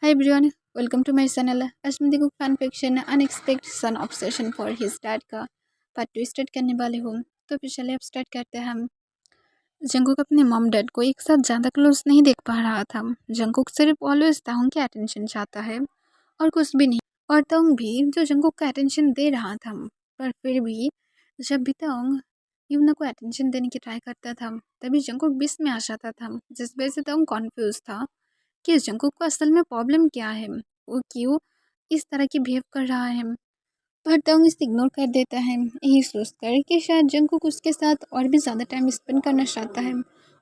Hi everyone, welcome to my channel. आज मैं देखो fan fiction unexpected son obsession for his dad का part 2 start करने वाली हूँ। तो फिर चलिए अब स्टार्ट करते हैं हम। जंगकुक अपने मॉम डैड को एक साथ ज़्यादा क्लोज नहीं देख पा रहा था। जंगकुक सिर्फ ऑलवेज ताउंग के अटेंशन चाहता है और कुछ भी नहीं। और ताउंग भी जो जंगकुक का अटेंशन दे रहा था, पर फिर भी जब भी ताउंग यूना को अटेंशन देने की ट्राई करता था, तभी जंगकुक बीच में आ जाता था, जिस वजह से ताउंग कॉन्फ्यूज था कि जंगकुक को असल में प्रॉब्लम क्या है, वो क्यों इस तरह की बिहेव कर रहा है। पर तंग इसे इग्नोर कर देता है, यही सोचकर कि शायद जंगकुक उसके साथ और भी ज़्यादा टाइम स्पेंड करना चाहता है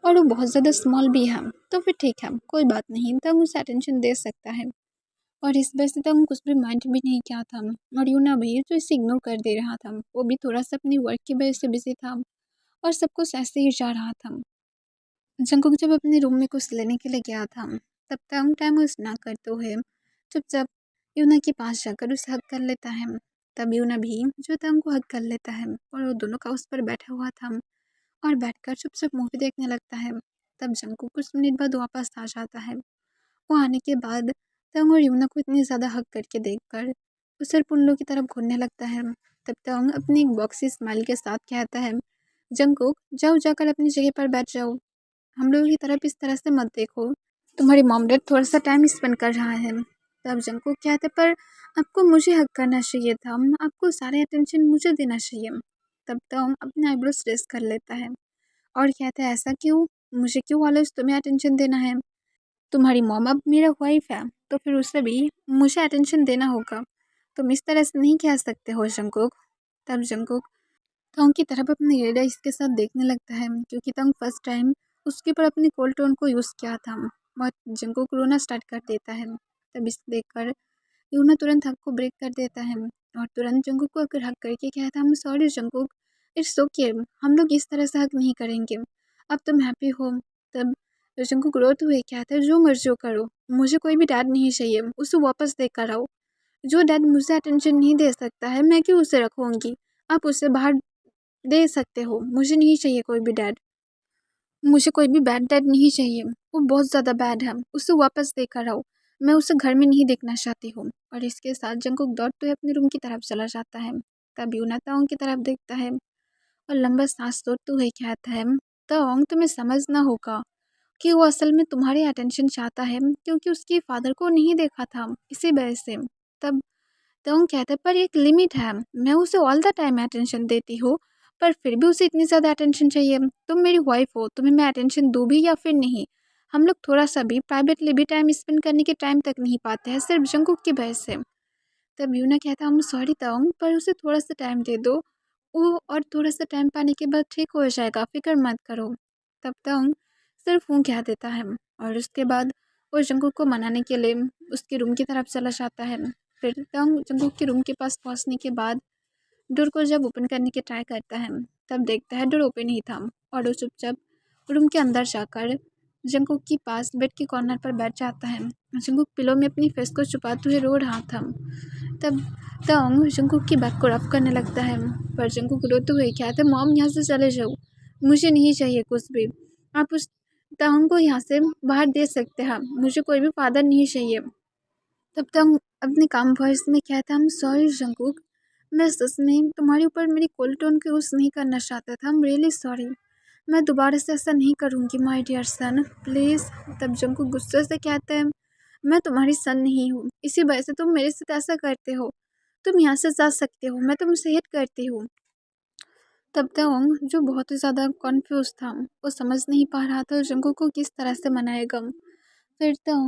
और वो बहुत ज़्यादा स्मॉल भी है, तो फिर ठीक है, कोई बात नहीं, तंग उसे अटेंशन दे सकता है। और इस वजह से तंग कुछ भी माइंड भी नहीं किया था। और यूना भी जो इसे इग्नोर कर दे रहा था, वो भी थोड़ा सा अपनी वर्क की वजह से बिजी था और सब कुछ ऐसे ही जा रहा था। जंगकुक जब अपने रूम में कुछ लेने के लिए गया था, तब तंग टाइम वेस्ट ना करते हुए चुपचाप यूना के पास जाकर उसे हक कर लेता है। तब यूना भी जो तंग को हक कर लेता है और वो दोनों का उस पर बैठा हुआ था और बैठकर चुपचाप मूवी देखने लगता है। तब जंगकुक कुछ मिनट बाद वापस आ जाता है। वो आने के बाद तंग और यूना को इतनी ज़्यादा हक करके देखकर वो सिर्फ उन लोगों की तरफ घूरने लगता है। तब तंग अपनी एक बॉक्सी स्माइल के साथ कहता है, जंगकुक जाओ, जाकर अपनी जगह पर बैठ जाओ, हम लोगों की तरफ इस तरह से मत देखो, तुम्हारी मॉम डैड थोड़ा सा टाइम स्पेंड कर रहा है। तब जंगकुक कहते, पर आपको मुझे हक करना चाहिए था, आपको सारे अटेंशन मुझे देना चाहिए। तब तो अपने आईब्रोज रेस कर लेता है और कहता है, ऐसा क्यों, मुझे क्यों ऑलवेज तुम्हें अटेंशन देना है, तुम्हारी मॉम अब मेरा वाइफ है, तो फिर उसे भी मुझे अटेंशन देना होगा, तुम इस तरह से नहीं कह सकते हो जंगकुक। तब जंगकुक तोंग की तरफ अपने रेड आइज के साथ देखने लगता है, क्योंकि तोंग फर्स्ट टाइम उसके ऊपर अपनी कोल्ड टोन को यूज़ किया था और जंगकुक रोना स्टार्ट कर देता है। तब इसे देखकर यूना तुरंत हक को ब्रेक कर देता है और तुरंत जंगकुक को अगर हक करके कहता है, सॉरी जंगकुक, इट्स ओके, हम लोग इस तरह से हक नहीं करेंगे, अब तुम हैप्पी हो। तब जंगकुक रोते हुए कहता है, जो मर्जी करो, मुझे कोई भी डैड नहीं चाहिए, उसे वापस देकर आओ, जो डैड मुझे अटेंशन नहीं दे सकता है मैं क्यों उसे रखूँगी, आप उसे बाहर दे सकते हो, मुझे नहीं चाहिए कोई भी डैड, मुझे कोई भी बैड डैड नहीं चाहिए, वो बहुत ज़्यादा बैड है, उसे वापस देकर आओ, मैं उसे घर में नहीं देखना चाहती हूँ। और इसके साथ जंगकुक दौड़ते हुए अपने रूम की तरफ चला जाता है। तब यूना ताओंग की तरफ देखता है और लंबा सांस तोड़ते हुए कहता है, ताओंग तुम्हें समझना होगा कि वो असल में तुम्हारी अटेंशन चाहता है, क्योंकि उसके फादर को नहीं देखा था, इसी वजह से। तब तो कहते हैं, पर एक लिमिट है, मैं उसे ऑल द टाइम अटेंशन देती हूँ, पर फिर भी उसे इतनी ज़्यादा अटेंशन चाहिए, तुम मेरी वाइफ हो, तुम्हें मैं अटेंशन दूँ भी या फिर नहीं, हम लोग थोड़ा सा भी प्राइवेटली भी टाइम स्पेंड करने के टाइम तक नहीं पाते हैं, सिर्फ जंगकुक की वजह से। तब यूना कहता, हम सॉरी ताऊंग, पर उसे थोड़ा सा टाइम दे दो, वो और थोड़ा सा टाइम पाने के बाद ठीक हो जाएगा, फिक्र मत करो। तब ताऊंग सिर्फ वो कह देता है और उसके बाद वो जंगकुक को मनाने के लिए उसके रूम की तरफ चला जाता है। फिर तंग जंगकुक के रूम के पास पहुंचने के बाद डोर को जब ओपन करने की ट्राई करता है, तब देखता है डोर ओपन ही था और वो चुपचाप रूम के अंदर जाकर जंगकुक के पास बेड के कॉर्नर पर बैठ जाता है। जंगकुक पिलो में अपनी फेस को छुपाते हुए रो रहा था। तब तंग जंगकुक की बैक को रफ करने लगता है, पर जंगकुक रोते हुए कहता है, मॉम यहाँ से चले जाओ, मुझे नहीं चाहिए कुछ भी, आप उस तंग को यहाँ से बाहर दे सकते हैं, मुझे कोई भी फादर नहीं चाहिए। तब तक अपने काम वॉइस में कहता, हम सॉरी जंगकुक, मैं सच में तुम्हारे ऊपर मेरी कोल्ड टोन को यूज़ नहीं करना चाहता था, I'm रियली सॉरी, मैं दोबारा से ऐसा नहीं करूँगी माय डियर सन, प्लीज़। तब जंगकुक गुस्से से कहता है, मैं तुम्हारी सन नहीं हूँ, इसी वजह से तुम मेरे साथ ऐसा करते हो, तुम यहाँ से जा सकते हो, मैं तुमसे हिट करती हूँ। तब तक जो बहुत ही ज़्यादा कॉन्फ्यूज था, वो समझ नहीं पा रहा था जंगकुक को किस तरह से मनाएगा। फिर तो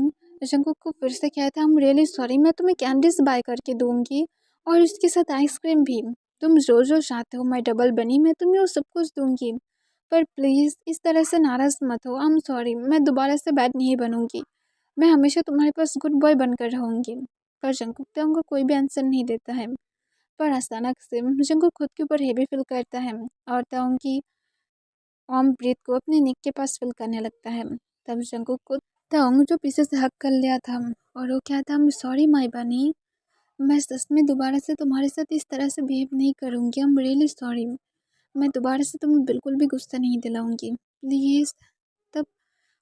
जंगकुक को फिर से कहता, हम रियली सॉरी, मैं तुम्हें कैंडीज बाय करके दूंगी और उसके साथ आइसक्रीम भी, तुम जो जो चाहते हो माय डबल बनी, मैं तुम्हें वो सब कुछ दूंगी, पर प्लीज़ इस तरह से नाराज़ मत हो, आई एम सॉरी, मैं दोबारा से बैड नहीं बनूंगी, मैं हमेशा तुम्हारे पास गुड बॉय बनकर रहूंगी। पर जंगकुक तो हमको कोई भी आंसर नहीं देता है। पर अचानक से जंगकुक खुद के ऊपर हेवी फील करता है और ताओंग की वार्म ब्रीथ को अपने नेक के पास फील करने लगता है। तब जंगकुक को ताओंग जो पीछे से हक कर लिया था और वो क्या था, सॉरी माय बनी, मैं सच में दोबारा से तुम्हारे साथ इस तरह से बिहेव नहीं करूँगी, आई एम रियली सॉरी, मैं दोबारा से तुम्हें बिल्कुल भी गुस्सा नहीं दिलाऊंगी, प्लीज़। तब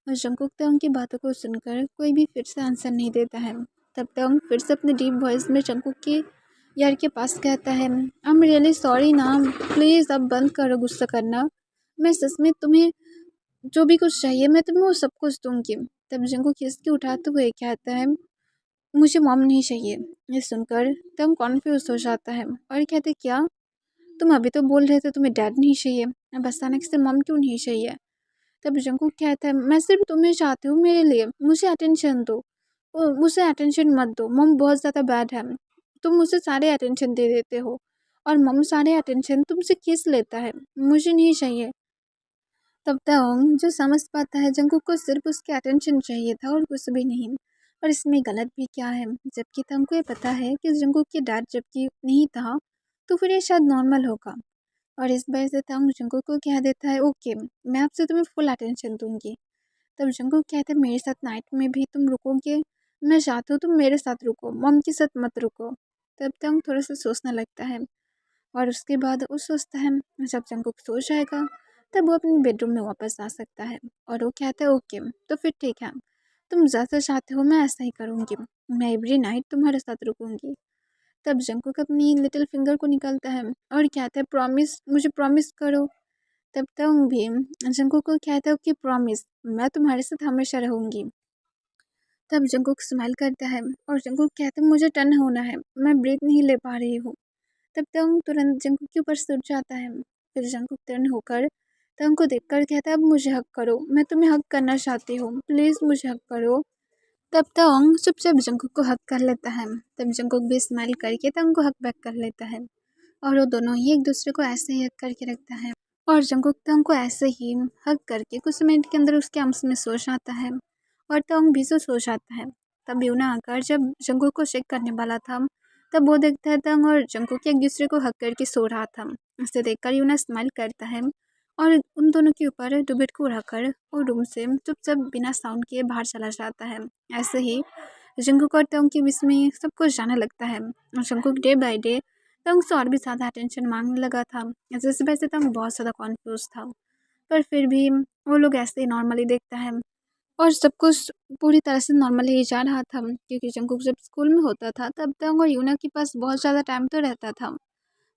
और जंकुक तंग की बातों को सुनकर कोई भी फिर से आंसर नहीं देता है। तब तंग फिर से अपने डीप वॉइस में जंकुक की यार के पास कहता है, आई एम रियली सॉरी ना, प्लीज़ अब बंद करो गुस्सा करना। मैं सच में तुम्हें जो भी कुछ चाहिए मैं तुम्हें वो सब कुछ दूंगी। तब जंकुक खिसकी उठाते हुए कहता है, मुझे मॉम नहीं चाहिए। ये सुनकर तंग कॉन्फ्यूज हो जाता है और कहते, क्या तुम अभी तो बोल रहे थे तुम्हें डैड नहीं चाहिए, अब अचानक से मॉम क्यों नहीं चाहिए। तब जंकुक कहता है, मैं सिर्फ तुम्हें चाहती हूँ मेरे लिए, मुझे अटेंशन दो। मुझे अटेंशन मत दो, मम बहुत ज़्यादा बैड है। तुम मुझे सारे अटेंशन दे देते हो और मम सारे अटेंशन तुमसे खींच लेता है, मुझे नहीं चाहिए। तब तक जो समझ पाता है जंकुक को सिर्फ उसके अटेंशन चाहिए था और कुछ भी नहीं। और इसमें गलत भी क्या है, जबकि तंग को ये पता है कि जंकुक की डैड जबकि नहीं था तो फिर ये शायद नॉर्मल होगा। और इस वजह से तंग जंकुक को कह देता है, ओके मैं आपसे तुम्हें फुल अटेंशन दूंगी। तब जंकुक कहते हैं, मेरे साथ नाइट में भी तुम रुकोगे, मैं चाहती हूँ तुम मेरे साथ रुको, मम के साथ मत रुको। तब तंग थोड़ा सा सोचने लगता है और उसके बाद वो सोचता है जब जंकुक सो जाएगा तब वो अपने बेडरूम में वापस आ सकता है। और वो कहता है, ओके तो फिर ठीक है, तुम जैसा चाहते हो मैं ऐसा ही करूँगी, मैं एवरी नाइट तुम्हारे साथ रुकूंगी। तब जंकुक अपनी लिटिल फिंगर को निकालता है और कहता है, प्रॉमिस, मुझे प्रॉमिस करो। तब तक भी जंकुक को कहता है कि प्रॉमिस, मैं तुम्हारे साथ हमेशा रहूंगी। तब जंकुक स्माइल करता है और जंकुक कहता है, मुझे टर्न होना है, मैं ब्रेक नहीं ले पा रही हूँ। तब तंग तुरंत जंकुक के ऊपर सुट जाता है। फिर जंकुक टर्न होकर तंग को देखकर कहता है, अब मुझे हक करो, मैं तुम्हें हक करना चाहती हूँ, प्लीज़ मुझे हक करो। तब तंग चुपचाप जंकुक को हक कर लेता है। तब जंकुक भी स्माइल करके तंग को हक बैक कर लेता है और वो दोनों ही एक दूसरे को ऐसे ही हक करके रखता है। और जंकुक तंग को ऐसे ही हक करके कुछ मिनट के अंदर उसके आर्म्स में सो जाता है और तंग भी सो जाता है। तब यूना आकर जब जंकुक को चेक करने वाला था तब वो देखता है तंग और जंकुक एक दूसरे को हक करके सो रहा था। उसे देखकर यूना स्माइल करता है और उन दोनों के ऊपर दुबेट को रखकर वो रूम से चुपचाप बिना साउंड किए बाहर चला जाता है। ऐसे ही जंकुक और तंग के बीच में सब कुछ जाने लगता है और जंकुक डे बाय डे तंग से और भी ज़्यादा अटेंशन मांगने लगा था। जिस वजह से तंग बहुत ज़्यादा कॉन्फ्यूज था, पर फिर भी वो लोग ऐसे ही नॉर्मली देखता है और सब कुछ पूरी तरह से नॉर्मल ही जा रहा था। क्योंकि जंकुक जब स्कूल में होता था तब तंग और यूना के पास बहुत ज़्यादा टाइम तो रहता था,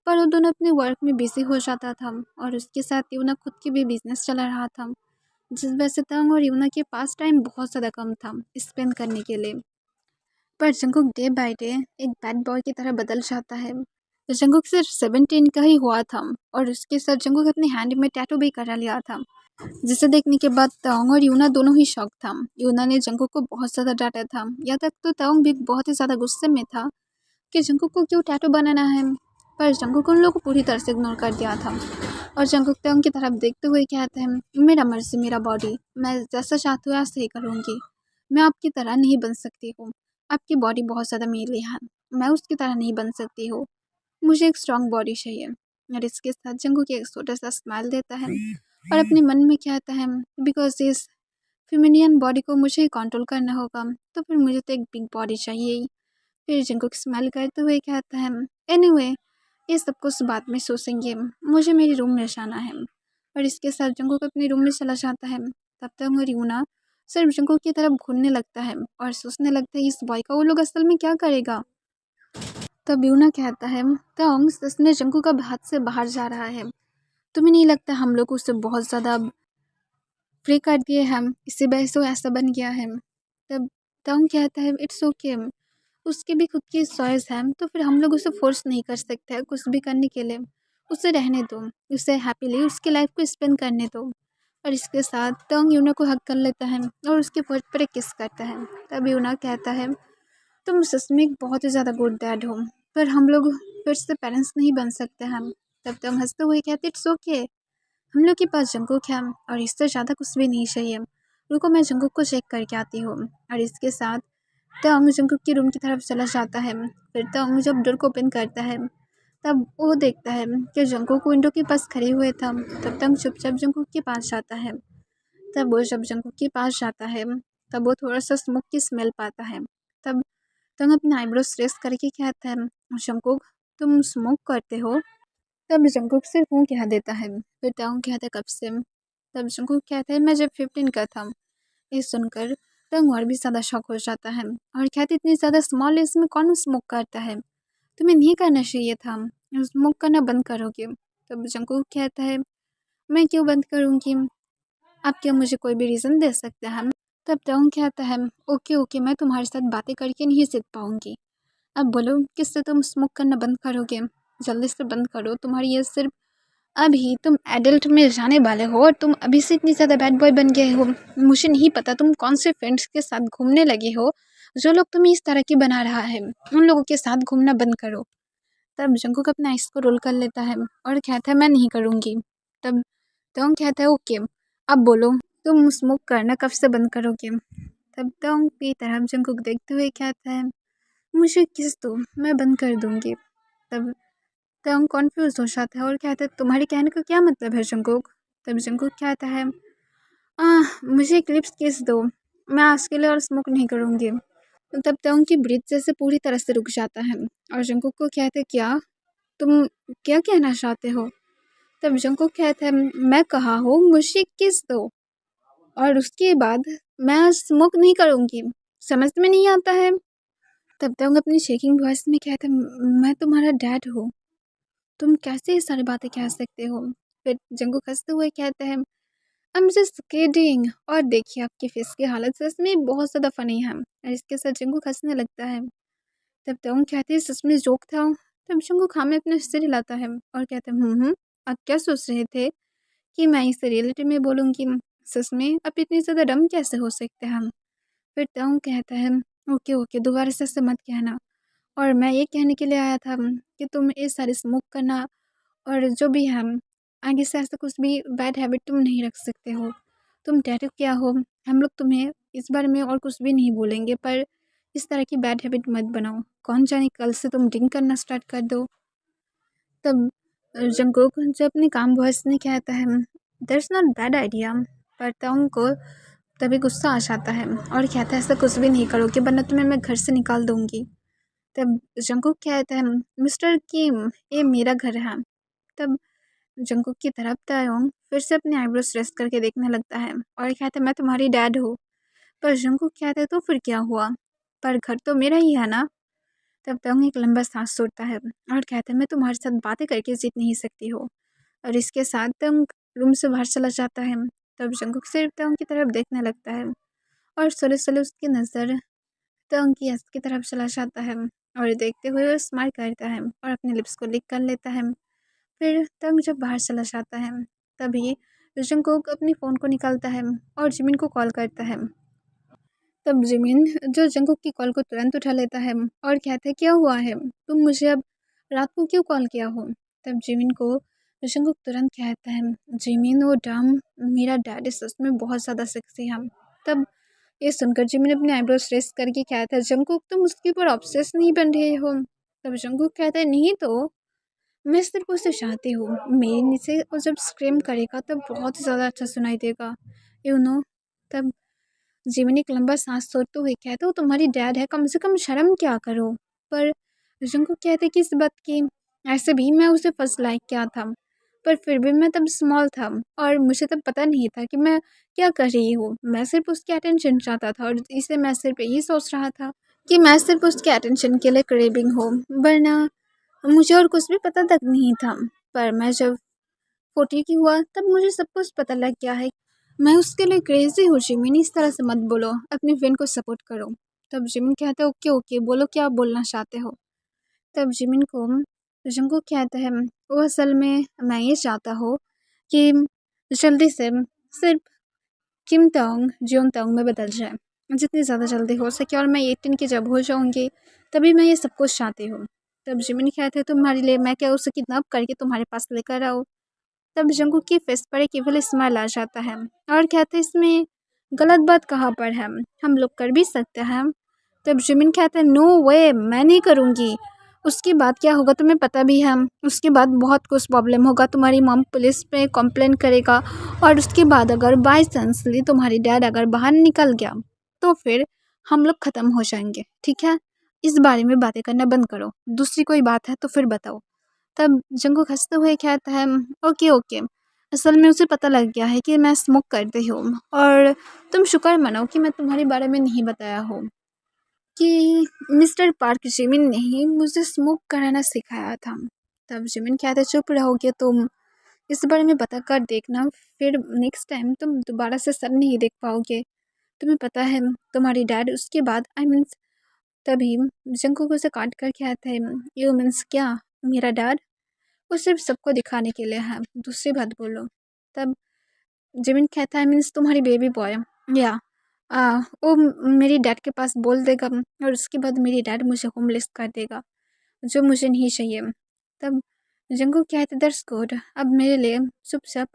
पर वो दोनों अपने वर्क में बिजी हो जाता था और उसके साथ यूना खुद की भी बिजनेस चला रहा था, जिस वजह से तंग और यूना के पास टाइम बहुत ज़्यादा कम था स्पेंड करने के लिए। पर जंकुक डे बाय डे एक बैड बॉय की तरह बदल जाता है। जंकुक सिर्फ 17 का ही हुआ था और उसके साथ जंकुक अपने हैंड में टैटू भी करा लिया था, जिसे देखने के बाद ताओंग और यूना दोनों ही शॉक था। यूना ने जंकुक को बहुत ज़्यादा डांटा था, यहाँ तक तो ताओंग भी बहुत ही ज़्यादा गुस्से में था कि जंकुक को क्यों टैटू बनाना है। पर जंकुक उन लोगों को पूरी तरह से इग्नोर कर दिया था और जंकुक ताओंग की तरफ देखते हुए कहते हैं, मेरा मर्जी मेरा बॉडी, मैं जैसा चाहती हूँ ऐसे ही करूँगी, मैं आपकी तरह नहीं बन सकती हूँ, आपकी बॉडी बहुत ज़्यादा मेरी है, मैं उसकी तरह नहीं बन सकती हूँ, मुझे एक स्ट्रॉन्ग बॉडी चाहिए। और इसके साथ जंकुक एक छोटा सा स्माइल देता है और अपने मन में कहता है, बिकॉज इस फेमिनियन बॉडी को मुझे ही कंट्रोल करना होगा तो फिर मुझे तो एक बिग बॉडी चाहिए ही। फिर जंकुक स्माइल करते हुए कहता है, एनीवे ये सब कुछ बाद में सोचेंगे, मुझे मेरे रूम में जाना है। और इसके साथ जंकुक अपने रूम में चला जाता है। तब तक यूना सिर्फ जंकुक की तरफ घूरने लगता है और सोचने लगता है, इस बॉय का वो लोग असल में क्या करेगा। तब यूना कहता है, टोंग सच में जंकुक अब हाथ से बाहर जा रहा है, तुम्हें नहीं लगता हम लोग उससे बहुत ज़्यादा फ्री कर दिए हम, इसी वजह से वो ऐसा बन गया है। तब टोंग कहता है, इट्स ओके, उसकी भी खुद की चॉइस है तो फिर हम लोग उसे फोर्स नहीं कर सकते हैं कुछ भी करने के लिए, उसे रहने दो, उसे हैप्पीली उसकी लाइफ को स्पेंड करने दो। और इसके साथ टोंग यूना को हक कर लेता है और उसके फोर्ट पर एक किस करता है। तब यूना कहता है, तुम सच में एक बहुत ही ज़्यादा गुड डैड हो, पर हम लोग फिर से पेरेंट्स नहीं बन सकते हम। तब तुम हंसते हुए कहते, इट्स ओके, हम लोग के पास जंकुक है और इससे ज़्यादा कुछ भी नहीं चाहिए, रुको मैं जंकुक को चेक करके आती हूँ। और इसके साथ तंग जंकुक के रूम की तरफ चला जाता है। फिर तंग जब डोर को ओपन करता है तब वो देखता है कि जंकुक विंडो के पास खड़े हुए था। तब तंग चुपचाप जंकुक के पास जाता है। तब वो जब जंकुक के पास जाता है तब वो थोड़ा सा स्मोक की स्मेल पाता है। तब तंग अपने आईब्रोज रेस करके कहता है, जंकुक तुम स्मोक करते हो। तब जंकुक सिर्फ हूँ कह देता है। फिर तंग कहता है, कब से। तब जंकुक कहता है, मैं जब 15 का था ये सुनकर तंग और भी ज़्यादा शॉक हो जाता है और कहते इतनी ज़्यादा स्मॉल एज में कौन स्मोक करता है, तुम्हें नहीं करना चाहिए था, स्मोक करना बंद करोगे। तब जंगकुक कहता है मैं क्यों बंद करूँगी, आप क्या मुझे कोई भी रीज़न दे सकते हैं। तब टोंग कहता है ओके ओके, मैं तुम्हारे साथ बातें करके नहीं सीख पाऊँगी, अब बोलो किससे तुम स्मोक करना बंद करोगे, जल्दी से बंद करो, तुम्हारी ये सिर्फ अभी तुम एडल्ट में जाने वाले हो और तुम अभी से इतनी ज़्यादा बैड बॉय बन गए हो। मुझे नहीं पता तुम कौन से फ्रेंड्स के साथ घूमने लगे हो, जो लोग तुम्हें इस तरह की बना रहा है, उन लोगों के साथ घूमना बंद करो। तब जंकुक अपना आइस को रोल कर लेता है और कहता है मैं नहीं करूँगी। तब तोंग कहता है ओके, अब बोलो तुम स्मोक करना कब से बंद करोगे। तब तोंग की तरफ जंकुक देखते हुए कहता है मुझे किस दो, मैं बंद कर दूँगी। तब तंग कॉन्फ्यूज हो जाता है और कहता है तुम्हारे कहने का क्या मतलब है जंकुक। तब जंकुक कहता है मुझे एक लिप्स किस दो, मैं आज के लिए और स्मोक नहीं करूँगी। तब तंग की ब्रीथ जैसे पूरी तरह से रुक जाता है और जंकुक को कहते क्या तुम क्या कहना चाहते हो। तब जंकुक कहता है मैं कहा हूँ मुझे किस दो और उसके बाद मैं आज स्मोक नहीं करूँगी, समझ में नहीं आता है। तब तंग अपनी शेकिंग वॉइस में कहता है मैं तुम्हारा डैड हूँ, तुम कैसे ये सारी बातें कह सकते हो। फिर जंकुक हंसते हुए कहते हैं आई एम जस्ट किडिंग, और देखिए आपकी फेस की हालत सच में बहुत ज़्यादा फनी है। और इसके साथ जंकुक हंसने लगता है। तब तोंग कहती है सच में जोक था। तब जंकुक हाँ में अपने सिर हिलाता है और कहते हैं आप क्या सोच रहे थे कि मैं इसे रियलिटी में बोलूँगी, सच में आप इतनी ज़्यादा डम कैसे हो सकते हैं हम। फिर तोंग कहता है ओके ओके, दोबारा से ऐसे मत कहना, और मैं ये कहने के लिए आया था कि तुम ये सारे स्मोक करना और जो भी हम आगे से ऐसा कुछ भी बैड हैबिट तुम नहीं रख सकते हो, तुम टैटू क्या हो, हम लोग तुम्हें इस बारे में और कुछ भी नहीं बोलेंगे, पर इस तरह की बैड हैबिट मत बनाओ, कौन जाने कल से तुम ड्रिंक करना स्टार्ट कर दो। तब जंकुक जो अपने काम वॉइस में कहता है दैट्स नॉट बैड आइडिया, पर तोंग को तभी गुस्सा आ जाता है और कहता है ऐसा कुछ भी नहीं करोगे वरना तुम्हें मैं घर से निकाल दूंगी। तब जंकुक कहता है मिस्टर किम ये मेरा घर है। तब जंकुक की तरफ तायोंग फिर से अपने आईब्रोज रेस्ट करके देखने लगता है और कहता है मैं तुम्हारी डैड हूँ। पर जंकुक कहता है तो फिर क्या हुआ, पर घर तो मेरा ही है ना। तब तायोंग एक लंबा सांस छोड़ता है और कहता है मैं तुम्हारे साथ बातें करके जीत नहीं सकती हो, और इसके साथ तायोंग रूम से बाहर चला जाता है। तब जंकुक सिर्फ तायोंग की तरफ देखने लगता है और सोले सोले उसकी नज़र तायोंग की हंस की तरफ चला जाता है और देखते हुए वो स्माइल करता है और अपने लिप्स को लिक कर लेता है। फिर तंग जब बाहर चला जाता है तभी जंकुक अपनी फ़ोन को निकालता है और जिमिन को कॉल करता है। तब जिमिन जो जंकुक की कॉल को तुरंत उठा लेता है और कहता है क्या हुआ है, तुम मुझे अब रात को क्यों कॉल किया हो। तब जिमिन को जंकुक तुरंत कहता है जिमिन वो डम, मेरा डैडी सच में बहुत ज़्यादा सेक्सी है। तब ये सुनकर जिमिन अपने आईब्रोज रेस करके कहता है जंकुक तुम उसके ऊपर ऑब्सेस नहीं बन रहे हो। तब जंकुक कहता है नहीं तो मैं सिर्फ उसे चाहती हूँ, मेरे नीचे वो जब स्क्रीम करेगा तब बहुत ही ज़्यादा अच्छा सुनाई देगा, यू नो। तब जिमिन एक लंबा सांस छोड़ते हुए कहते हो तुम्हारी डैड है, कम से कम शर्म क्या करो। पर जंकुक कहते कि इस बात की, ऐसे भी मैं उसे फर्स्ट लाइक किया था, पर फिर भी मैं तब स्मॉल था और मुझे तब पता नहीं था कि मैं क्या कर रही हूँ, मैं सिर्फ उसकी अटेंशन चाहता था और इसे मैं सिर्फ यही सोच रहा था कि मैं सिर्फ उसके अटेंशन के लिए क्रेविंग हूँ, वरना मुझे और कुछ भी पता तक नहीं था। पर मैं जब 40 की हुआ तब मुझे सब कुछ पता लग गया है, मैं उसके लिए क्रेजी हूँ जिमिन, इस तरह से मत बोलो, अपनी फ्रेंड को सपोर्ट करो। तब जिमिन कहता है ओके ओके, बोलो क्या आप बोलना चाहते हो। तब जिमिन को जंकुक कहता है वो असल में मैं ये चाहता हूँ कि जल्दी से सिर्फ किम तांग जियोंग तांग में बदल जाए, जितनी ज़्यादा जल्दी हो सके, और मैं 18 की जब हो जाऊँगी तभी मैं ये सब कुछ चाहती हूँ। तब जिमिन कहते हैं तुम्हारे लिए मैं क्या उसे किडनैप करके तुम्हारे पास लेकर आऊँ। तब जंकुक की फेस पर एक इविल स्माइल आ जाता है और कहते हैं इसमें गलत बात कहाँ पर है, हम लोग कर भी सकते हैं। तब जिमिन कहता है नो वे, मैं नहीं करूँगी, उसके बाद क्या होगा तुम्हें पता भी है, उसके बाद बहुत कुछ प्रॉब्लम होगा, तुम्हारी मॉम पुलिस पे कंप्लेन करेगा, और उसके बाद अगर बाई चांसली तुम्हारी डैड अगर बाहर निकल गया तो फिर हम लोग ख़त्म हो जाएंगे, ठीक है, इस बारे में बातें करना बंद करो, दूसरी कोई बात है तो फिर बताओ। तब जंकुक हंसते हुए कहता है ओके ओके, असल में उसे पता लग गया है कि मैं स्मोक करती हूँ, और तुम शुक्र मनाओ कि मैं तुम्हारे बारे में नहीं बताया हूँ कि मिस्टर पार्क जिमिन ने ही मुझे स्मोक कराना सिखाया था। तब जिमिन कहते, चुप रहोगे तुम, इस बारे में बता कर देखना, फिर नेक्स्ट टाइम तुम दोबारा से सर नहीं देख पाओगे। तुम्हें पता है तुम्हारी डैड, उसके बाद आई मीन्स तभी जंगकुक उसे काट कर कहते हैं, यू मीन्स क्या, मेरा डैड? वो सिर्फ सबको दिखाने के लिए है, दूसरी बात बोलो। तब जिमिन कहता है, मीन्स तुम्हारी बेबी बॉय, या वो मेरी डैड के पास बोल देगा, और उसके बाद मेरी डैड मुझे होमलेस कर देगा, जो मुझे नहीं चाहिए। तब जंगकुक कहते, दैट्स गुड, अब मेरे लिए चुपचाप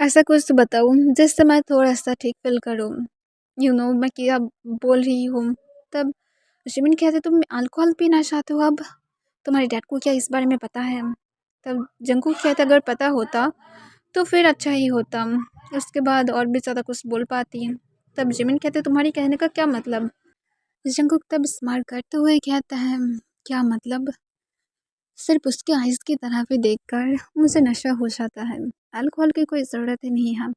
ऐसा कुछ बताऊँ जिससे मैं थोड़ा सा ठीक फील करूँ, मैं क्या बोल रही हूँ। तब जिमिन कहते, तुम अल्कोहल पीना चाहते हो अब? तुम्हारे डैड को क्या इस बारे में पता है? तब जंगकुक कहता, अगर पता होता तो फिर अच्छा ही होता, उसके बाद और भी ज़्यादा कुछ बोल पाती। तब जिमिन कहते, तुम्हारी कहने का क्या मतलब? जंगकुक तब स्माइल करते हुए कहता है, क्या मतलब? सिर्फ उसके आइज़ की तरफ ही देखकर मुझे नशा हो जाता है, अल्कोहल की कोई ज़रूरत ही नहीं है।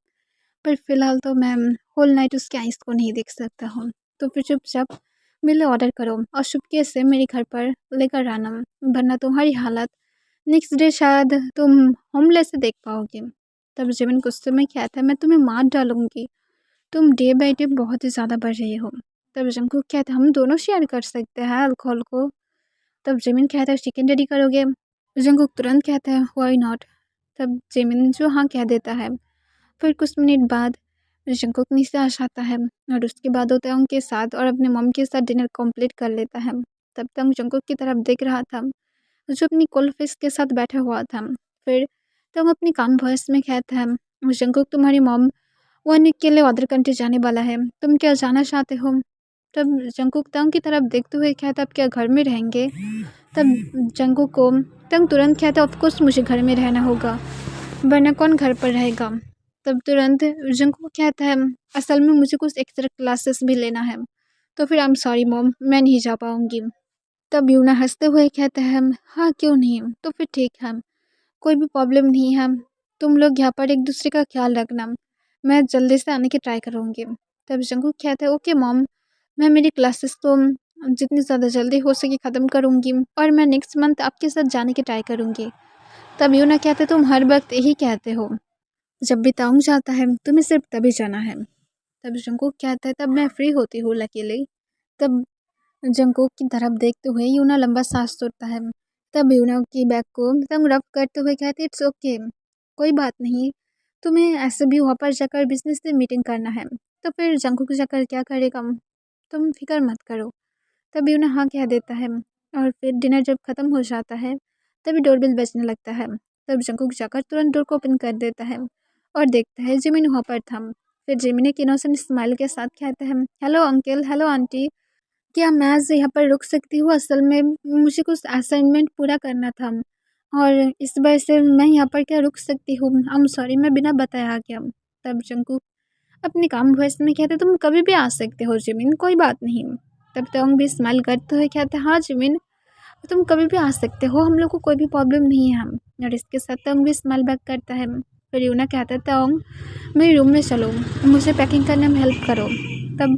पर फिलहाल तो मैं होल नाइट उसके आइज़ को नहीं देख सकता हूँ, तो फिर चुपचाप मेरे लिए ऑर्डर करो और चुपके से मेरे घर पर लेकर आना, वरना तुम्हारी हालत नेक्स्ट डे शायद तुम होमलेस से देख पाओगे। तब जिमिन गुस्से में कहता है, मैं तुम्हें मार डालूंगी, तुम डे बाई डे बहुत ही ज़्यादा बढ़ रही हो। तब जंगकुक कहता है, हम दोनों शेयर कर सकते हैं अल्कोहल को। तब जिमिन कहता है, चिकन रेडी करोगे? जंगकुक तुरंत कहता है, व्हाई नॉट। तब जिमिन जो हाँ कह देता है। फिर कुछ मिनट बाद जंगकुक नीचे आ जाता है, और उसके बाद वो तंग के साथ और अपने मॉम के साथ डिनर कंप्लीट कर लेता है। तब तंग जंगकुक की तरफ देख रहा था, जो अपनी कोल्ड फिश के साथ बैठा हुआ था। फिर तंग अपनी काम वॉइस में कहता है, जंगकुक तुम्हारी मॉम 1 वीक के लिए अदर कंट्री जाने वाला है, तुम क्या जाना चाहते हो? तब जंगकुक तंग की तरफ देखते हुए कहता, अब क्या घर में रहेंगे? तब जंगकुक को तंग तुरंत कहता, ऑफकोर्स मुझे घर में रहना होगा, वरना कौन घर पर रहेगा। तब तुरंत जंगकुक कहता है, असल में मुझे कुछ एक्स्ट्रा क्लासेस भी लेना है, तो फिर आई एम सॉरी मॉम, मैं नहीं जा पाऊँगी। तब यूना हंसते हुए कहता है, हाँ क्यों नहीं, तो फिर ठीक है, कोई भी प्रॉब्लम नहीं है, तुम लोग यहाँ पर एक दूसरे का ख्याल रखना, मैं जल्दी से आने की ट्राई करूँगी। तब जंगकुक कहता है, ओके मॉम, मैं मेरी क्लासेस तो जितनी ज़्यादा जल्दी हो सके ख़त्म करूँगी, और मैं नेक्स्ट मंथ आपके साथ जाने की ट्राई करूँगी। तब यूना कहते, तुम हर वक्त यही कहते हो, जब भी ताऊं जाता है तुम्हें सिर्फ तभी जाना है। तब जंगकुक कहता है, तब मैं फ्री होती हूँ लकीली। तब जंगकुक की तरफ देखते हुए यूना लंबा सांस छोड़ता है। तब यूना की बैग को तंग रफ करते हुए कहते, इट्स ओके, कोई बात नहीं, तुम्हें ऐसे भी वहाँ पर जाकर बिजनेस से मीटिंग करना है, तो फिर जंगकुक जाकर क्या करेगा, तुम फिक्र मत करो। तब यूना हाँ कह देता है, और फिर डिनर जब ख़त्म हो जाता है तभी डोरबेल बजने लगता है। तब जंगकुक जाकर तुरंत डोर को ओपन कर देता है और देखता है जिमिन वहाँ पर था। फिर जिमिन एक इनोसेंट स्माइल के साथ कहता है, हेलो अंकल, हेलो आंटी, क्या मैं आज यहाँ पर रुक सकती हूँ? असल में मुझे कुछ असाइनमेंट पूरा करना था, और इस वजह से मैं यहाँ पर क्या रुक सकती हूँ, आई एम सॉरी, मैं बिना बताया आ गया। तब जंगकुक अपने काम वॉइस में कहते, तुम कभी भी आ सकते हो जिमिन, कोई बात नहीं। तब तंग भी स्माइल करते हुए कहते, हाँ जिमिन, तुम कभी भी आ सकते हो, हम लोग को कोई भी प्रॉब्लम नहीं है। और इसके साथ तंग भी स्माइल बैक करता है। फिर यूना कहता है, तंग मेरे रूम में चलो, मुझे पैकिंग करने में हेल्प करो। तब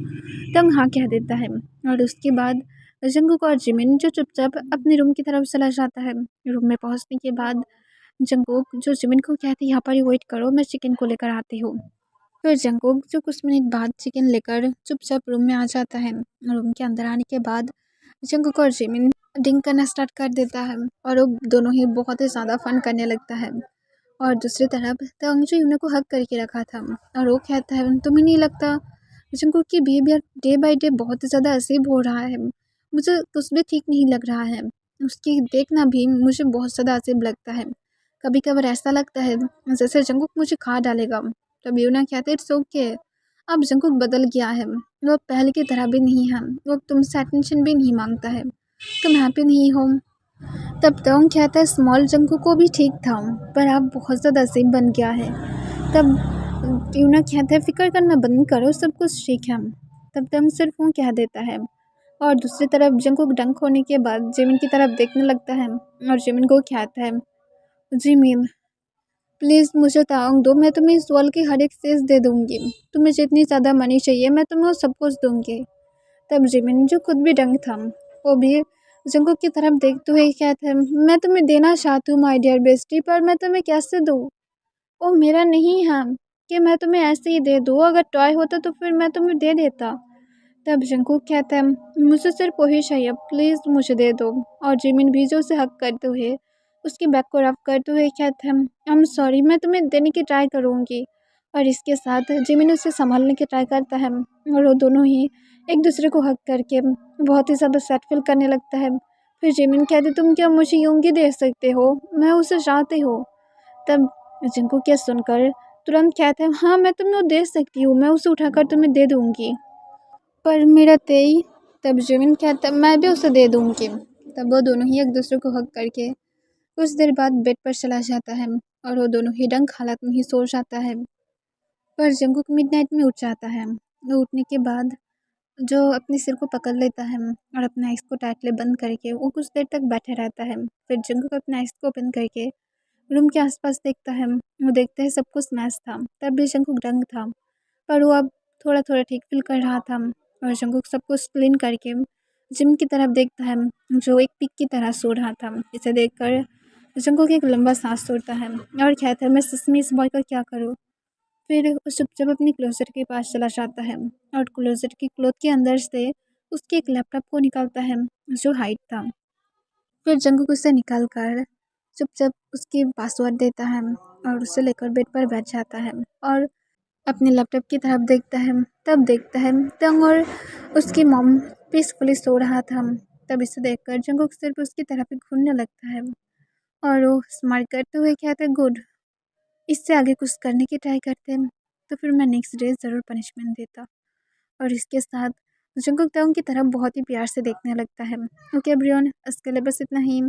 तंग हाँ कह देता है, और उसके बाद जंगकुक और जिमिन जो चुपचाप अपने रूम की तरफ चला जाता है। रूम में पहुंचने के बाद जंगकुक जो जिमिन को कहती है, यहाँ पर ही वेट करो, मैं चिकन को लेकर आती हूँ। फिर जंगकुक जो कुछ मिनट बाद चिकन लेकर चुपचाप रूम में आ जाता है। रूम के अंदर आने के बाद जंगकुक और जिमिन ड्रिंक करना स्टार्ट कर देता है, और वो दोनों ही बहुत ही ज़्यादा फन करने लगता है। और दूसरी तरफ तंग जो यूना को हक करके रखा था, और वो कहता है, तुम्हें नहीं लगता जंगकुक की बिहेवियर डे बाई डे बहुत ही ज़्यादा अजीब हो रहा है, मुझे कुछ भी ठीक नहीं लग रहा है, उसकी देखना भी मुझे बहुत ज़्यादा अजीब लगता है, कभी कभार ऐसा लगता है जैसे जंगकुक मुझे खा डालेगा। तब यूना कहते, इट्स ओके, अब जंगकुक बदल गया है, वो पहले की तरह भी नहीं है, वो तुमसे अटेंशन भी नहीं मांगता है, तुम हैप्पी नहीं हो। तब तोंग कहता है, स्मॉल जंगकुक को भी ठीक था, पर अब बहुत ज़्यादा अजीब बन गया है। तब यूना कहता है, फिक्र करना बंद करो, सब कुछ ठीक है। तब तोंग सिर्फ वो कह देता है, और दूसरी तरफ जंगकुक डंक होने के बाद जिमिन की तरफ देखने लगता है, और जिमिन को कहता है, जिमिन प्लीज़ मुझे ताउंग दो, मैं तुम्हें इस वर्ल्ड की हर एक चीज़ दे दूँगी। तुम्हें जितनी ज़्यादा मनी चाहिए मैं तुम्हें वो सब कुछ दूँगी। तब जिमिन जो खुद भी दंग था, वो भी जंगकुक की तरफ देखते हुए कहते हैं, मैं तुम्हें देना चाहती हूँ माय डियर बेस्टी, पर मैं तुम्हें कैसे दूँ? वो मेरा नहीं है कि मैं तुम्हें ऐसे ही दे दूँ। अगर टॉय होता तो फिर मैं तुम्हें दे देता। तब जंगकुक कहता है, मुझे सिर्फ वही चाहिए, प्लीज़ मुझे दे दो। और जिमिन भी जो उसे हक करते हुए उसकी बैक को रफ करते हुए कहते हैं, आई एम सॉरी, मैं तुम्हें देने की ट्राई करूँगी। और इसके साथ जिमिन उसे संभालने की ट्राई करता है और वो दोनों ही एक दूसरे को हक करके बहुत ही ज़्यादा सैड फील करने लगता है। फिर जिमिन कहते, तुम क्या मुझे यूँगी दे सकते हो? मैं उसे चाहती हूँ। तब जंगकुक यह सुनकर तुरंत कहते हैं, हाँ मैं तुम्हें वो दे सकती हूँ, मैं उसे उठाकर तुम्हें दे दूँगी। पर मेरा तेई। तब जिमिन कहता है, मैं भी उसे दे दूँगी। तब वो दोनों ही एक दूसरे को हक करके कुछ देर बाद बेड पर चला जाता है और वो दोनों ही डंक हालत में ही सो जाता है। पर जंगकुक मिडनाइट में उठ जाता है। वो उठने के बाद जो अपने सिर को पकड़ लेता है और अपना आइस को टाइटली बंद करके वो कुछ देर तक बैठे रहता है। फिर जंगकुक अपना आइस को ओपन करके रूम के आसपास देखता है। वो देखते हैं सब कुछ मैच था। तब भी जंगकुक डंग था, पर वो अब थोड़ा थोड़ा ठीक फील कर रहा था। और जंगकुक सब कुछ क्लीन करके जिम की तरफ देखता है, जो एक पिक की तरह सो रहा था। इसे देखकर जंगकुक एक लंबा सांस छोड़ता है और कहता है, मैं सच में इस बॉय का क्या करूँ? फिर वो चुपचाप अपनी क्लोजेट के पास चला जाता है और क्लोजेट की क्लोथ के अंदर से उसके एक लैपटॉप को निकालता है जो हाइट था। फिर जंगकुक उसे निकाल कर चुपचाप उसकी पासवर्ड देता है और उसे लेकर बेड पर बैठ जाता है और अपने लैपटॉप की तरफ देखता है। तब देखता है तंग और उसकी मॉम पीसफुली सो रहा था। तब इसे देखकर जंगकुक सिर्फ उसकी तरफ ही घूरने लगता है और वो स्माइल करते हुए कहते हैं, गुड, इससे आगे कुछ करने की ट्राई करते हैं तो फिर मैं नेक्स्ट डे ज़रूर पनिशमेंट देता। और इसके साथ जंगकुक तंग की तरफ बहुत ही प्यार से देखने लगता है। ओके एवरीवन, इसके लिए बस इतना ही।